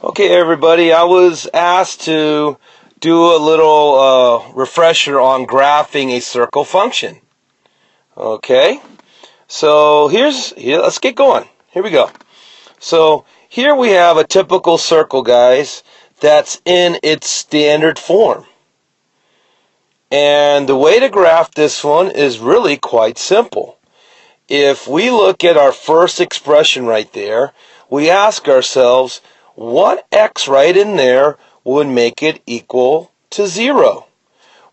Okay, everybody, I was asked to do a little refresher on graphing a circle function. Okay, so let's get going. Here we go. So here we have a typical circle, guys, that's in its standard form. And the way to graph this one is really quite simple. If we look at our first expression right there, we ask ourselves, what x right in there would make it equal to 0?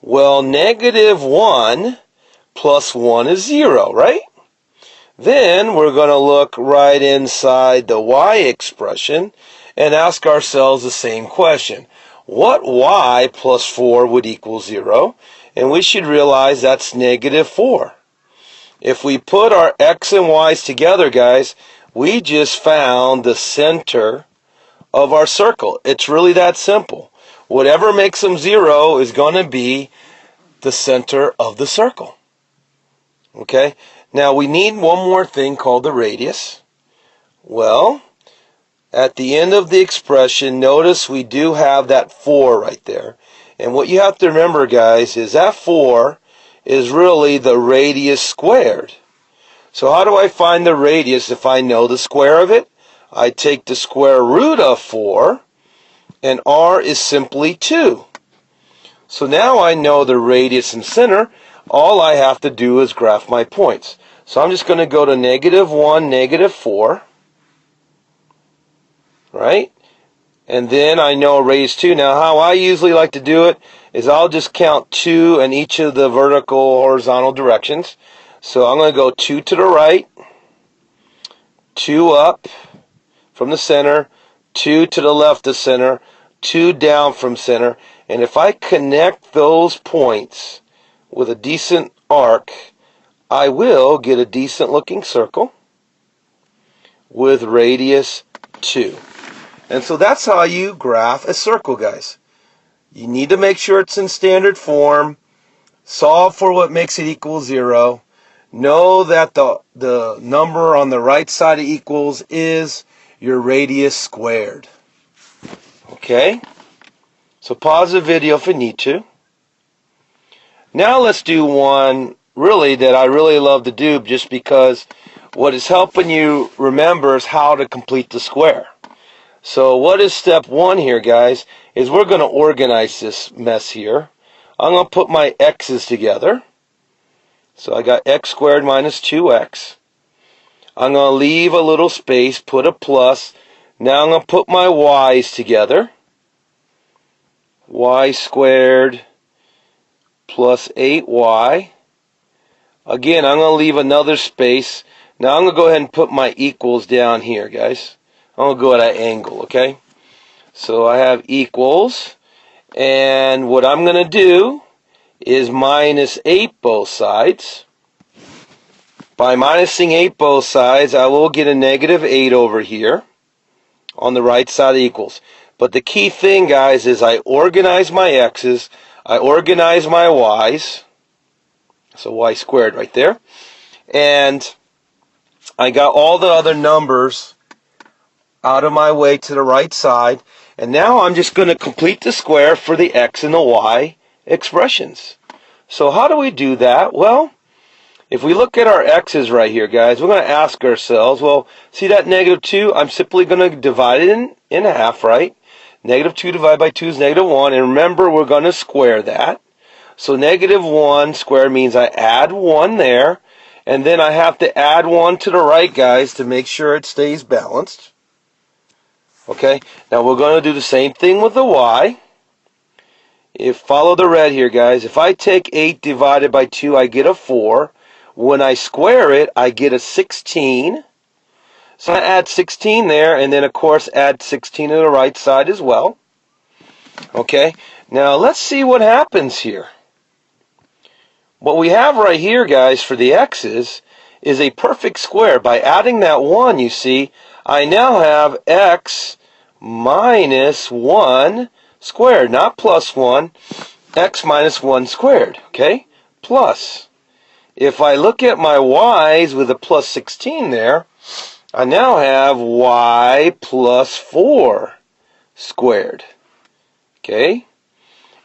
Well, -1 plus 1 is 0, right? Then we're going to look right inside the y expression and ask ourselves the same question. What y plus 4 would equal 0? And we should realize that's -4. If we put our x and y's together, guys, we just found the center of our circle. It's really that simple. Whatever makes them 0 is going to be the center of the circle. Okay? Now we need one more thing called the radius. Well, at the end of the expression, notice we do have that 4 right there. And what you have to remember, guys, is that 4 is really the radius squared. So how do I find the radius if I know the square of it? I take the square root of 4, and r is simply 2. So now I know the radius and center. All I have to do is graph my points. So I'm just going to go to -1, -4, right? And then I know raise 2. Now how I usually like to do it is I'll just count 2 in each of the vertical, horizontal directions. So I'm going to go 2 to the right, 2 up from the center, 2 to the left of center, 2 down from center. And if I connect those points with a decent arc, I will get a decent looking circle with radius 2. And so that's how you graph a circle, guys. You need to make sure it's in standard form. Solve for what makes it equal 0. Know that the number on the right side of equals is your radius squared. Okay? So pause the video if you need to. Now let's do one really that I really love to do, just because what is helping you remember is how to complete the square. So what is step 1 here, guys, is we're going to organize this mess here. I'm going to put my x's together. So I got x squared minus 2x. I'm going to leave a little space, put a plus. Now I'm going to put my y's together. Y squared plus 8y. Again, I'm going to leave another space. Now I'm going to go ahead and put my equals down here, guys. I'm going to go at an angle, okay? So I have equals. And what I'm going to do is -8 both sides. By minusing 8 both sides, I will get a -8 over here on the right side of equals. But the key thing, guys, is I organize my x's, I organize my y's, so y squared right there, and I got all the other numbers out of my way to the right side, and now I'm just going to complete the square for the x and the y expressions. So how do we do that? Well, if we look at our x's right here, guys, we're going to ask ourselves, well, see that -2? I'm simply going to divide it in half, right? -2 divided by 2 is -1, and remember, we're going to square that. So -1 squared means I add 1 there, and then I have to add 1 to the right, guys, to make sure it stays balanced. Okay, now we're going to do the same thing with the y. Follow the red here, guys. If I take 8 divided by 2, I get a 4. When I square it, I get a 16. So I add 16 there, and then, of course, add 16 to the right side as well. Okay, now let's see what happens here. What we have right here, guys, for the x's is a perfect square. By adding that 1, you see, I now have x minus 1 squared, not plus 1, x minus 1 squared, okay? Plus, if I look at my y's with a plus 16 there, I now have y plus 4 squared. Okay?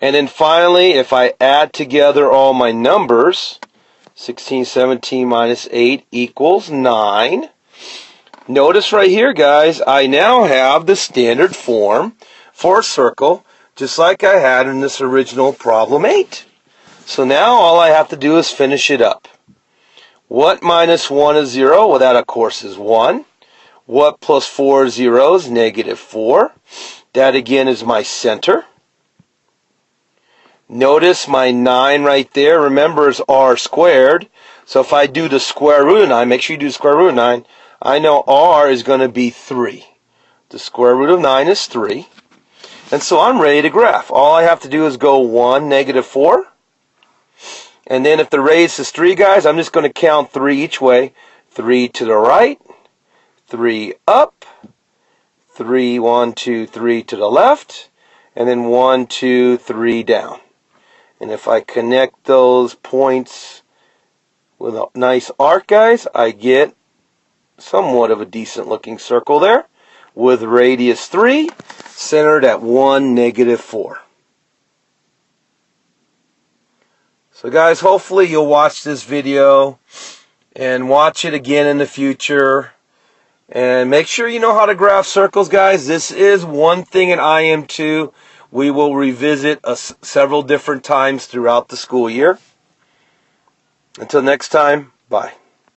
And then finally, if I add together all my numbers, 16, 17 minus 8 equals 9. Notice right here, guys, I now have the standard form for a circle, just like I had in this original problem 8. So now all I have to do is finish it up. What minus 1 is 0? Well, that, of course, is 1. What plus 4 is 0 is negative 4. That, again, is my center. Notice my 9 right there, remember, is r squared. So if I do the square root of 9, make sure you do the square root of 9, I know r is going to be 3. The square root of 9 is 3. And so I'm ready to graph. All I have to do is go 1, negative 4. And then if the radius is 3, guys, I'm just going to count 3 each way. 3 to the right, 3 up, 3, 1, 2, 3 to the left, and then 1, 2, 3 down. And if I connect those points with a nice arc, guys, I get somewhat of a decent looking circle there with radius 3 centered at 1, negative 4. So guys, hopefully you'll watch this video and watch it again in the future. And make sure you know how to graph circles, guys. This is one thing in IM2 we will revisit several different times throughout the school year. Until next time, bye.